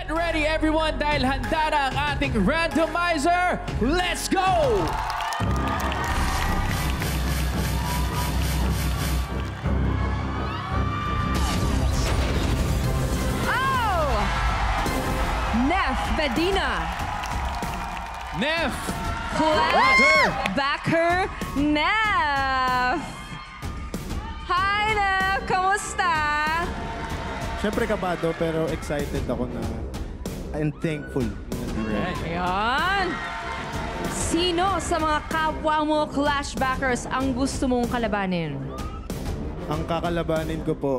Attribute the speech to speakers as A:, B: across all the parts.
A: Get ready everyone dahil handa na ang ating randomizer. Let's go!
B: Oh! Nef Medina.
A: Nef!
B: Flashbacker Nef. Hi Nef, kamusta?
C: Siyempre kabado pero excited ako na and thankful.
B: Ayan. Sino sa mga kapwa mo Clashbackers ang gusto mong kalabanin?
C: Ang kakalabanin ko po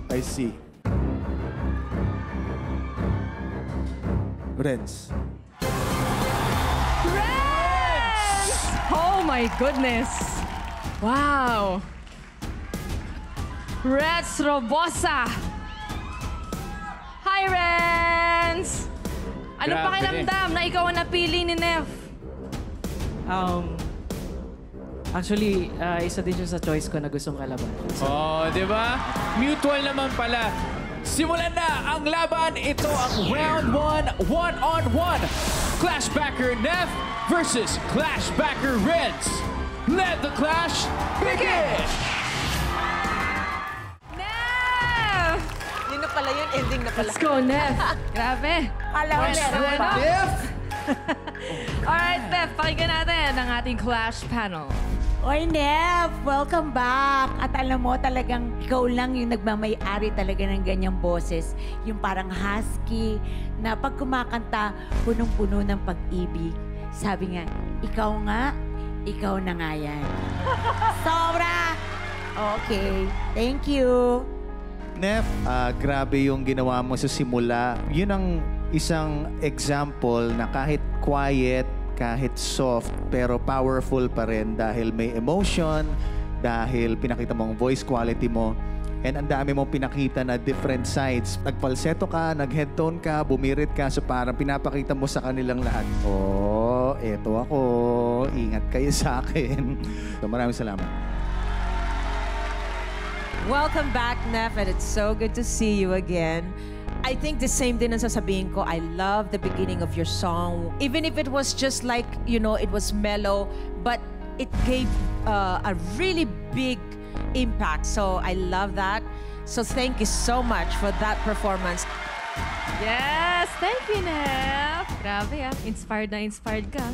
C: ay si Renz.
B: Renz! Oh my goodness. Wow. Renz Robosa. Hi, Renz! Anong
A: Grabe.
B: pakiramdam na ikaw ang napili ni Nef?
D: Actually, isa din siya sa choice ko na gustong kalaban.
A: Oh, di ba? Mutual naman pala. Simulan na ang laban. Ito ang round 1, one-on-one. Clashbacker Nef versus Clashbacker Renz. Let the clash begin!
B: Nef!
E: Yun na pala yun, ending na pala.
B: Let's go, Nef. Grabe.
E: Alam mo, meron pa.
B: Alright, Nef, pakinggan natin ang ating Clash panel.
F: Oy, Nef! Welcome back! At alam mo, talagang ikaw lang yung nagmamay-ari talaga ng ganyang boses. Yung parang husky na pag kumakanta, punong-puno ng pag-ibig. Sabi nga, ikaw na nga yan. Sobra! Okay, thank you.
G: Nef, grabe yung ginawa mo sa simula. Yun ang isang example na kahit quiet, kahit soft, pero powerful pa rin dahil may emotion, dahil pinakita mo ang voice quality mo, and ang dami mong pinakita na different sides. Nagfalsetto ka, nag-headtone ka, bumirit ka, so parang pinapakita mo sa kanilang lahat. Oh, eto ako. Ingat kayo sa akin. So maraming salamat.
E: Welcome back, Nef, and it's so good to see you again. I think the same din ang sasabihin ko. I love the beginning of your song. Even if it was just like, you know, it was mellow, but it gave a really big impact. So I love that. So thank you so much for that performance.
B: Yes, thank you, Nef. Grabe ah, inspired na inspired ka.